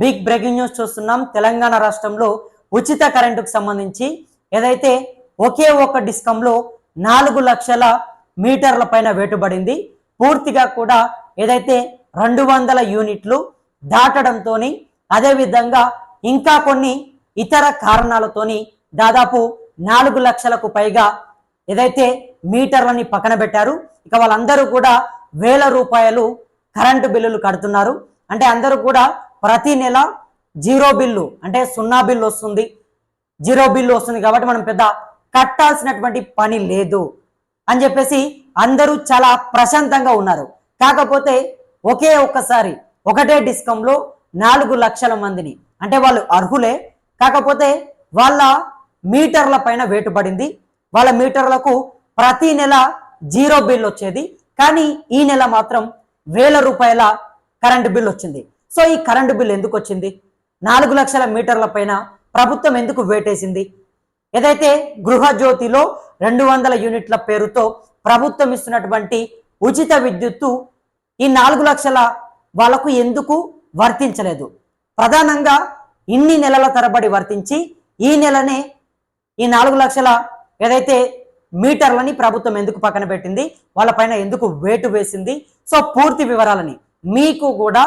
Big breaking news చూస్తున్నాం. తెలంగాణ రాష్ట్రంలో ఉచిత కరెంటుకు సంబంధించి ఏదైతే ఒకే ఒక డిస్కంలో 4 లక్షల మీటర్ల పైన వేటుబడింది. పూర్తిగా కూడా ఏదైతే 200 యూనిట్లు దాటడంతో అదేవిధంగా ఇంకా కొన్ని ఇతర కారణాలతోని దాదాపు 4 లక్షలకు పైగా ఏదైతే మీటర్లని పక్కన పెట్టారు. ఇక వాళ్ళందరూ కూడా వేల రూపాయలు కరెంటు బిల్లులు కడుతున్నారు. అంటే అందరూ కూడా ప్రతి నెల జీరో బిల్లు అంటే 0 బిల్లు వస్తుంది, జీరో బిల్లు వస్తుంది కాబట్టి మనం పెద్ద కట్టాల్సినటువంటి పని లేదు అని చెప్పేసి అందరూ చాలా ప్రశాంతంగా ఉన్నారు. కాకపోతే ఒకే ఒక్కసారి ఒకటే డిస్కంలో 4 లక్షల మందిని అంటే వాళ్ళు అర్హులే, కాకపోతే వాళ్ళ మీటర్ల పైన వేటుపడింది. వాళ్ళ మీటర్లకు ప్రతి నెల జీరో బిల్ వచ్చేది, కానీ ఈ నెల మాత్రం వేల రూపాయల కరెంటు బిల్ వచ్చింది. సో ఈ కరెంటు బిల్ ఎందుకు వచ్చింది? 4 లక్షల మీటర్ల పైన ప్రభుత్వం ఎందుకు వేటేసింది? ఏదైతే గృహజ్యోతిలో 200 యూనిట్ల పేరుతో ప్రభుత్వం ఇస్తున్నటువంటి ఉచిత విద్యుత్తు ఈ 4 లక్షల వాళ్లకు ఎందుకు వర్తించలేదు? ప్రధానంగా ఇన్ని నెలల తరబడి వర్తించి ఈ నెలనే ఈ 4 లక్షల ఏదైతే మీటర్లని ప్రభుత్వం ఎందుకు పక్కన పెట్టింది, వాళ్ళపైన ఎందుకు వేటు వేసింది? సో పూర్తి వివరాలని మీకు కూడా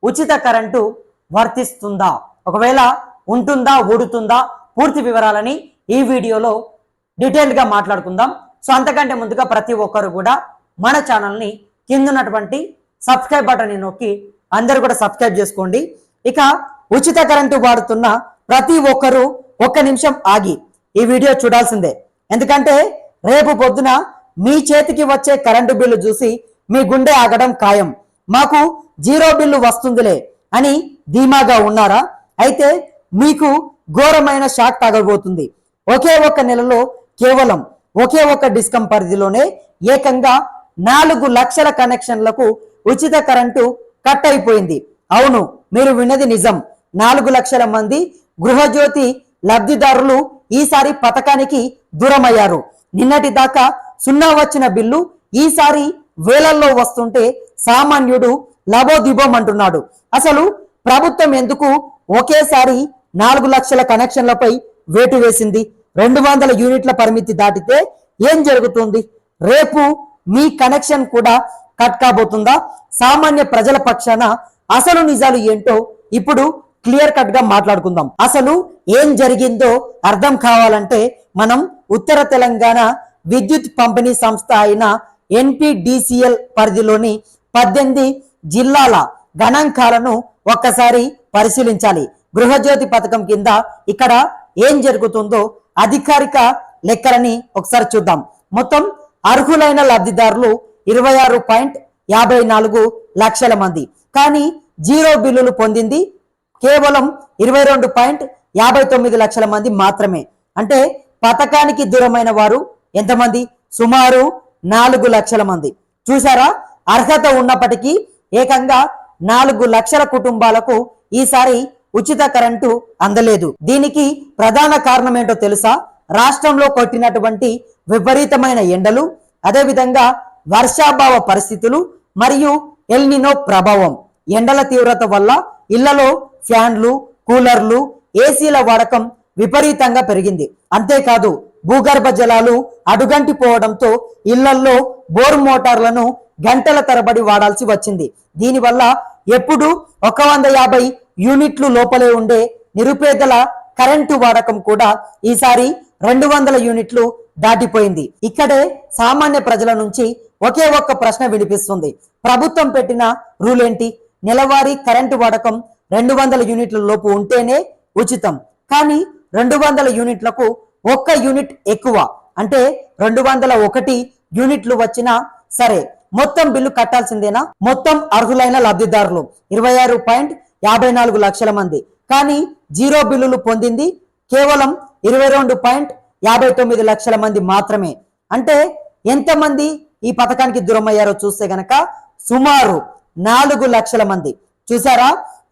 ఉచిత కరెంటు వర్తిస్తుందా, ఒకవేళ ఉంటుందా, ఊడుతుందా, పూర్తి వివరాలని ఈ వీడియోలో డీటెయిల్గా మాట్లాడుకుందాం. సో అంతకంటే ముందుగా ప్రతి ఒక్కరు కూడా మన ఛానల్ని కింద ఉన్నటువంటి సబ్స్క్రైబ్ బటన్ నొక్కి అందరూ కూడా సబ్స్క్రైబ్ చేసుకోండి. ఇక ఉచిత కరెంటు వాడుతున్న ప్రతి ఒక్కరూ ఒక్క నిమిషం ఆగి ఈ వీడియో చూడాల్సిందే. ఎందుకంటే రేపు పొద్దున మీ చేతికి వచ్చే కరెంటు బిల్లు చూసి మీ గుండె ఆగడం ఖాయం. మాకు జీరో బిల్లు వస్తుందిలే అని ధీమాగా ఉన్నారా? అయితే మీకు ఘోరమైన షాక్ తగలబోతుంది. ఒకే ఒక్క నెలలో కేవలం ఒకే ఒక్క డిస్కం పరిధిలోనే ఏకంగా 4 లక్షల కనెక్షన్లకు ఉచిత కరెంటు కట్ అయిపోయింది. అవును, మీరు విన్నది నిజం. 4 లక్షల మంది గృహజ్యోతి లబ్ధిదారులు ఈసారి పథకానికి దూరమయ్యారు. నిన్నటి దాకా 0 వచ్చిన బిల్లు ఈసారి వేలల్లో వస్తుంటే సామాన్యుడు లబోదిబోం అంటున్నాడు. అసలు ప్రభుత్వం ఎందుకు ఒకేసారి 4 లక్షల కనెక్షన్లపై వేటు వేసింది? 200 యూనిట్ల పరిమితి దాటితే ఏం జరుగుతుంది? రేపు మీ కనెక్షన్ కూడా కట్ కాబోతుందా? సామాన్య ప్రజల పక్షాన అసలు నిజాలు ఏంటో ఇప్పుడు క్లియర్ కట్ గా మాట్లాడుకుందాం. అసలు ఏం జరిగిందో అర్థం కావాలంటే మనం ఉత్తర తెలంగాణ విద్యుత్ పంపిణీ సంస్థ అయిన ఎన్పిడిసిఎల్ పరిధిలోని 18 జిల్లాల గణాంకాలను ఒక్కసారి పరిశీలించాలి. గృహజ్యోతి పథకం కింద ఇక్కడ ఏం జరుగుతుందో అధికారిక లెక్కలని ఒకసారి చూద్దాం. మొత్తం అర్హులైన లబ్ధిదారులు 26.54 లక్షల మంది, కానీ జీరో బిల్లులు పొందింది కేవలం 22.59 లక్షల మంది మాత్రమే. అంటే పథకానికి దూరమైన వారు ఎంతమంది? సుమారు 4 లక్షల మంది. చూసారా, అర్హత ఉన్నప్పటికీ ఏకంగా 4 లక్షల కుటుంబాలకు ఈసారి ఉచిత కరెంటు అందలేదు. దీనికి ప్రధాన కారణం ఏంటో తెలుసా? రాష్ట్రంలో కొట్టినటువంటి విపరీతమైన ఎండలు, అదేవిధంగా వర్షాభావ పరిస్థితులు మరియు ఎల్నినో ప్రభావం. ఎండల తీవ్రత వల్ల ఇళ్లలో ఫ్యాన్లు, కూలర్లు, ఏసీల వాడకం విపరీతంగా పెరిగింది. అంతేకాదు భూగర్భ జలాలు అడుగంటిపోవడంతో ఇళ్లల్లో బోర్ మోటార్లను గంటల తరబడి వాడాల్సి వచ్చింది. దీనివల్ల ఎప్పుడు 150 యూనిట్లు లోపలే ఉండే నిరుపేదల కరెంటు వాడకం కూడా ఈసారి 200 యూనిట్లు దాటిపోయింది. ఇక్కడే సామాన్య ప్రజల నుంచి ఒకే ఒక్క ప్రశ్న వినిపిస్తుంది. ప్రభుత్వం పెట్టిన రూల్ ఏంటి? నెలవారీ కరెంటు వాడకం 200 యూనిట్ల లోపు ఉంటేనే ఉచితం. కానీ 200 యూనిట్లకు 1 యూనిట్ ఎక్కువ అంటే 201 యూనిట్లు వచ్చినా సరే మొత్తం బిల్లు కట్టాల్సిందేనా? మొత్తం అర్హులైన లబ్ధిదారులు 26.54 లక్షల మంది, కానీ జీరో బిల్లులు పొందింది కేవలం 22.59 లక్షల మంది మాత్రమే. అంటే ఎంతమంది ఈ పథకానికి దూరమయ్యారో చూస్తే గనక సుమారు 4 లక్షల మంది. చూసారా,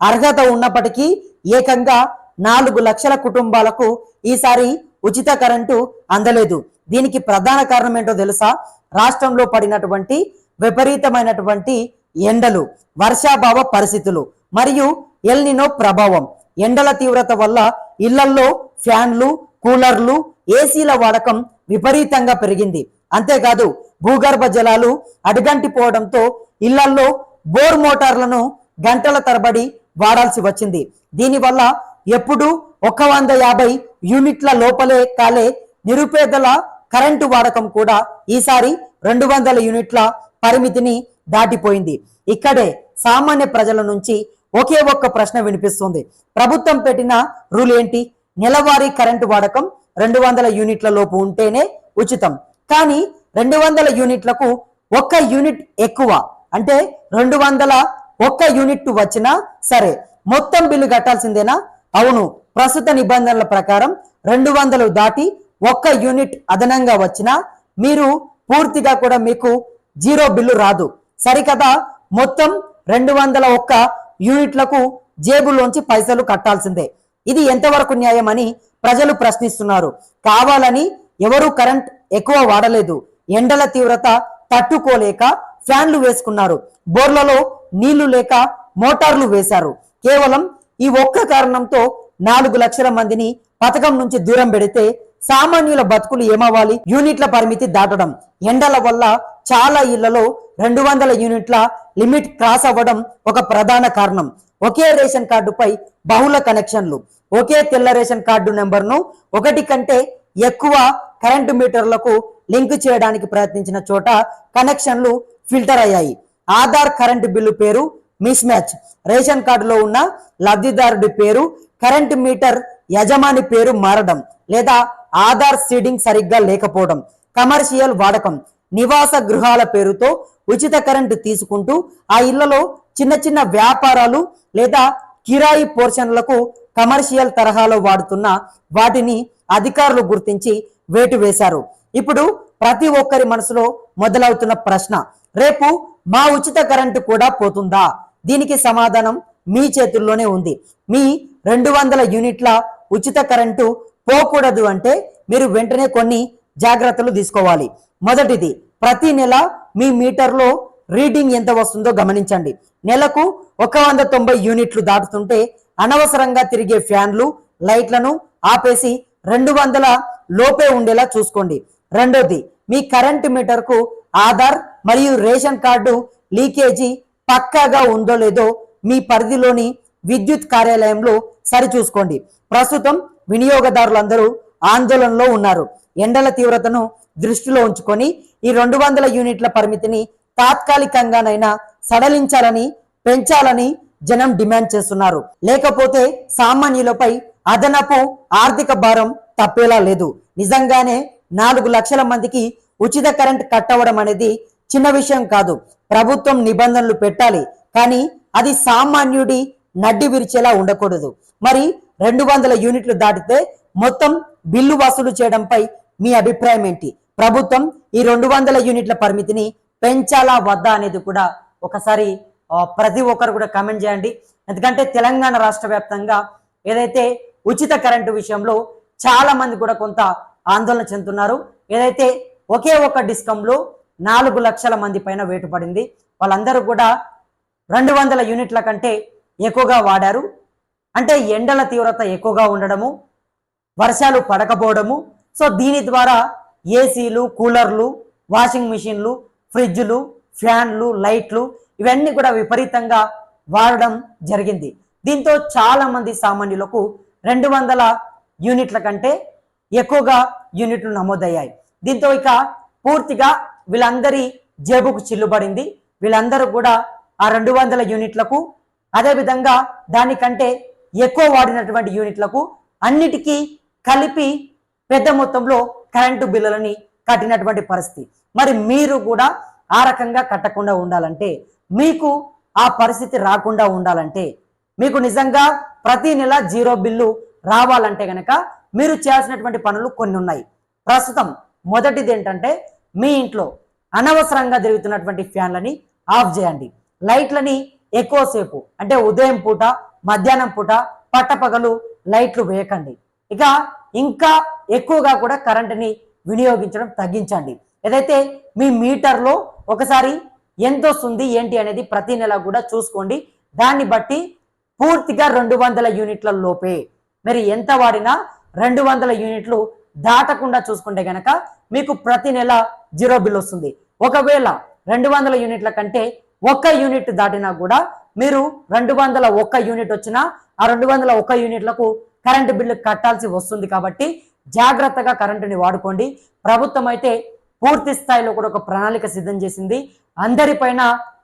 అర్హత ఉన్నప్పటికీ ఏకంగా 4 లక్షల కుటుంబాలకు ఈసారి ఉచిత కరెంటు అందలేదు. దీనికి ప్రధాన కారణం ఏంటో తెలుసా? రాష్ట్రంలో పడినటువంటి విపరీతమైనటువంటి ఎండలు, వర్షాభావ పరిస్థితులు మరియు ఎల్ నినో ప్రభావం. ఎండల తీవ్రత వల్ల ఇళ్లల్లో ఫ్యాన్లు, కూలర్లు, ఏసీల వాడకం విపరీతంగా పెరిగింది. అంతేకాదు భూగర్భ జలాలు అడుగంటిపోవడంతో ఇళ్లల్లో బోర్ మోటార్లను గంటల తరబడి వాడాల్సి వచ్చింది. దీనివల్ల ఎప్పుడు 150 యూనిట్ల లోపలే కాలే నిరుపేదల కరెంటు వాడకం కూడా ఈసారి 200 యూనిట్ల పరిమితిని దాటిపోయింది. ఇక్కడే సామాన్య ప్రజల నుంచి ఒకే ఒక్క ప్రశ్న వినిపిస్తుంది. ప్రభుత్వం పెట్టిన రూల్ ఏంటి? నెలవారీ కరెంటు వాడకం 200 యూనిట్ల లోపు ఉంటేనే ఉచితం. కానీ 200 యూనిట్లకు 1 యూనిట్ ఎక్కువ అంటే 201 యూనిట్ వచ్చినా సరే మొత్తం బిల్లు కట్టాల్సిందేనా? అవును. ప్రస్తుత నిబంధనల ప్రకారం 200 దాటి 1 యూనిట్ అదనంగా వచ్చినా మీరు పూర్తిగా కూడా మీకు జీరో బిల్లు రాదు. సరికదా మొత్తం 201 యూనిట్లకు జేబులోంచి పైసలు కట్టాల్సిందే. ఇది ఎంతవరకు న్యాయం అని ప్రజలు ప్రశ్నిస్తున్నారు. కావాలని ఎవరు కరెంట్ ఎక్కువ వాడలేదు. ఎండల తీవ్రత తట్టుకోలేక ఫ్యాన్లు వేసుకున్నారు. బోర్లలో నీళ్లు లేక మోటార్లు వేశారు. కేవలం ఈ ఒక్క కారణంతో 4 లక్షల మందిని పథకం నుంచి దూరం పెడితే సామాన్యుల బతుకులు ఏమవ్వాలి? యూనిట్ల పరిమితి దాటడం, ఎండల వల్ల చాలా ఇళ్లలో 200 యూనిట్ల లిమిట్ క్రాస్ అవ్వడం ఒక ప్రధాన కారణం. ఒకే రేషన్ కార్డుపై బహుళ కనెక్షన్లు, ఒకే తెల్ల రేషన్ కార్డు నెంబర్ను 1 కంటే ఎక్కువ కరెంటు మీటర్లకు లింక్ చేయడానికి ప్రయత్నించిన చోట కనెక్షన్లు ఫిల్టర్ అయ్యాయి. ఆధార్ కరెంటు బిల్లు పేరు మిస్ మ్యాచ్, రేషన్ కార్డులో ఉన్న లబ్ధిదారుడి పేరు కరెంటు మీటర్ యజమాని పేరు మారడం, లేదా ఆధార్ సీడింగ్ సరిగ్గా లేకపోవడం. కమర్షియల్ వాడకం, నివాస గృహాల పేరుతో ఉచిత కరెంటు తీసుకుంటూ ఆ ఇళ్లలో చిన్న చిన్న వ్యాపారాలు లేదా కిరాయి పోర్షన్లకు కమర్షియల్ తరహాలో వాడుతున్న వాటిని అధికారులు గుర్తించి వేటు వేశారు. ఇప్పుడు ప్రతి ఒక్కరి మనసులో మొదలవుతున్న ప్రశ్న, రేపు మా ఉచిత కరెంటు కూడా పోతుందా? దీనికి సమాధానం మీ చేతుల్లోనే ఉంది. మీ 200 యూనిట్ల ఉచిత కరెంటు పోకూడదు అంటే మీరు వెంటనే కొన్ని జాగ్రత్తలు తీసుకోవాలి. మొదటిది, ప్రతి నెల మీ మీటర్లో రీడింగ్ ఎంత వస్తుందో గమనించండి. నెలకు 190 యూనిట్లు దాటుతుంటే అనవసరంగా తిరిగే ఫ్యాన్లు, లైట్లను ఆపేసి 200 లోపే ఉండేలా చూసుకోండి. రెండోది, మీ కరెంటు మీటర్కు ఆధార్ మరియు రేషన్ కార్డు లీకేజీ పక్కాగా ఉందో లేదో మీ పరిధిలోని విద్యుత్ కార్యాలయంలో సరిచూసుకోండి. ప్రస్తుతం వినియోగదారులందరూ ఆందోళనలో ఉన్నారు. ఎండల తీవ్రతను దృష్టిలో ఉంచుకొని ఈ 200 యూనిట్ల పరిమితిని తాత్కాలికంగానైనా సడలించాలని, పెంచాలని జనం డిమాండ్ చేస్తున్నారు. లేకపోతే సామాన్యులపై అదనపు ఆర్థిక భారం తప్పేలా లేదు. నిజంగానే 4 లక్షల మందికి ఉచిత కరెంట్ కట్టవడం అనేది చిన్న విషయం కాదు. ప్రభుత్వం నిబంధనలు పెట్టాలి, కానీ అది సామాన్యుడి నడ్డి విరిచేలా ఉండకూడదు. మరి 200 యూనిట్లు దాటితే మొత్తం బిల్లు వసూలు చేయడంపై మీ అభిప్రాయం ఏంటి? ప్రభుత్వం ఈ 200 యూనిట్ల పరిమితిని పెంచాలా వద్దా అనేది కూడా ఒకసారి ప్రతి ఒక్కరు కూడా కామెంట్ చేయండి. ఎందుకంటే తెలంగాణ రాష్ట్ర వ్యాప్తంగా ఏదైతే ఉచిత కరెంటు విషయంలో చాలా మంది కూడా కొంత ఆందోళన చెందుతున్నారు. ఏదైతే ఒకే ఒక డిస్కంలో 4 లక్షల మంది పైన వేటు పడింది. వాళ్ళందరూ కూడా 200 యూనిట్ల కంటే ఎక్కువగా వాడారు. అంటే ఎండల తీవ్రత ఎక్కువగా ఉండడము, వర్షాలు పడకపోవడము, సో దీని ద్వారా ఏసీలు, కూలర్లు, వాషింగ్ మిషన్లు, ఫ్రిడ్జ్లు, ఫ్యాన్లు, లైట్లు ఇవన్నీ కూడా విపరీతంగా వాడడం జరిగింది. దీంతో చాలా మంది సామాన్యులకు 200 యూనిట్ల కంటే ఎక్కువగా యూనిట్లు నమోదయ్యాయి. దీంతో ఇక పూర్తిగా వీళ్ళందరి జేబుకు చిల్లుబడింది. వీళ్ళందరూ కూడా ఆ 200 యూనిట్లకు, అదేవిధంగా దానికంటే ఎక్కువ వాడినటువంటి యూనిట్లకు అన్నిటికీ కలిపి పెద్ద మొత్తంలో కరెంటు బిల్లులని కట్టినటువంటి పరిస్థితి. మరి మీరు కూడా ఆ రకంగా కట్టకుండా ఉండాలంటే, మీకు ఆ పరిస్థితి రాకుండా ఉండాలంటే, మీకు నిజంగా ప్రతి నెల జీరో బిల్లు రావాలంటే గనక మీరు చేయాల్సినటువంటి పనులు కొన్ని ఉన్నాయి. ప్రస్తుతం మొదటిది ఏంటంటే, మీ ఇంట్లో అనవసరంగా తిరుగుతున్నటువంటి ఫ్యాన్లని ఆఫ్ చేయండి. లైట్లని ఎక్కువసేపు అంటే ఉదయం పూట, మధ్యాహ్నం పూట, పట్టపగలు లైట్లు వేయకండి. ఇక ఇంకా ఎక్కువగా కూడా కరెంటుని వినియోగించడం తగ్గించండి. ఏదైతే మీ మీటర్లో ఒకసారి ఎంత వస్తుంది ఏంటి అనేది ప్రతి నెల కూడా చూసుకోండి. దాన్ని బట్టి పూర్తిగా 200 యూనిట్ల లోపే. మరి ఎంత వాడినా 200 యూనిట్లు దాటకుండా చూసుకుంటే గనక మీకు ప్రతి నెల 0 బిల్ వస్తుంది. ఒకవేళ 200 యూనిట్ల కంటే 1 యూనిట్ దాటినా కూడా మీరు 201 యూనిట్ వచ్చినా ఆ 201 యూనిట్లకు కరెంటు బిల్లు కట్టాల్సి వస్తుంది. కాబట్టి జాగ్రత్తగా కరెంటుని వాడుకోండి. ప్రభుత్వం అయితే పూర్తి స్థాయిలో కూడా ఒక ప్రణాళిక సిద్ధం చేసింది. అందరిపైన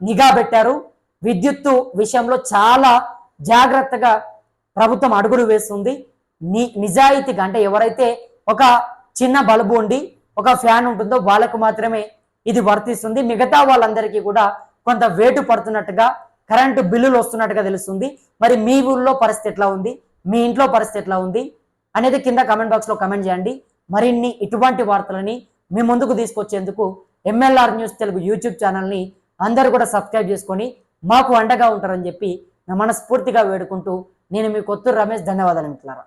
నిఘా పెట్టారు. విద్యుత్తు విషయంలో చాలా జాగ్రత్తగా ప్రభుత్వం అడుగులు వేస్తుంది. నిజాయితీగా అంటే ఎవరైతే ఒక చిన్న బల్బు ఉండి ఒక ఫ్యాన్ ఉంటుందో వాళ్ళకు మాత్రమే ఇది వర్తిస్తుంది. మిగతా వాళ్ళందరికీ కూడా కొంత వేటు పడుతున్నట్టుగా కరెంటు బిల్లులు వస్తున్నట్టుగా తెలుస్తుంది. మరి మీ ఊళ్ళో పరిస్థితి ఎట్లా ఉంది, మీ ఇంట్లో పరిస్థితి ఎట్లా ఉంది అనేది కింద కమెంట్ బాక్స్లో కమెంట్ చేయండి. మరిన్ని ఇటువంటి వార్తలని మీ ముందుకు తీసుకొచ్చేందుకు ఎంఎల్ఆర్ న్యూస్ తెలుగు యూట్యూబ్ ఛానల్ని అందరూ కూడా సబ్స్క్రైబ్ చేసుకొని మాకు అండగా ఉంటారని చెప్పి నా మనస్ఫూర్తిగా వేడుకుంటూ నేను మీ కొత్తూరు రమేష్. ధన్యవాదాలు మిత్రులారా.